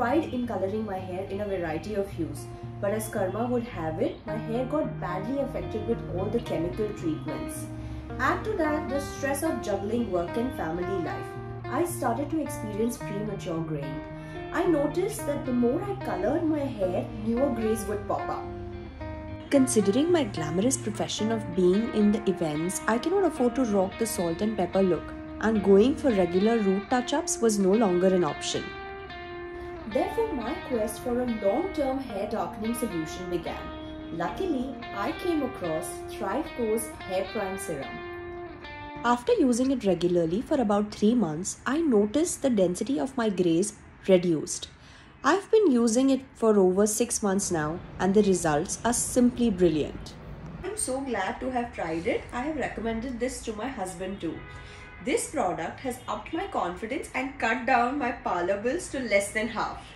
tried in coloring my hair in a variety of hues, but as karma would have it, my hair got badly affected with all the chemical treatments. Add to that the stress of juggling work and family life. I started to experience premature graying. I noticed that the more I colored my hair, newer grays would pop up. Considering my glamorous profession of being in the events, I cannot afford to rock the salt and pepper look, and going for regular root touch-ups was no longer an option. Therefore, my quest for a long-term hair darkening solution began. Luckily, I came across ThriveCo's Hair Prime Serum. After using it regularly for about 3 months, I noticed the density of my grays reduced. I've been using it for over 6 months now, and the results are simply brilliant. I'm so glad to have tried it. I have recommended this to my husband too. This product has upped my confidence and cut down my parlor bills to less than half.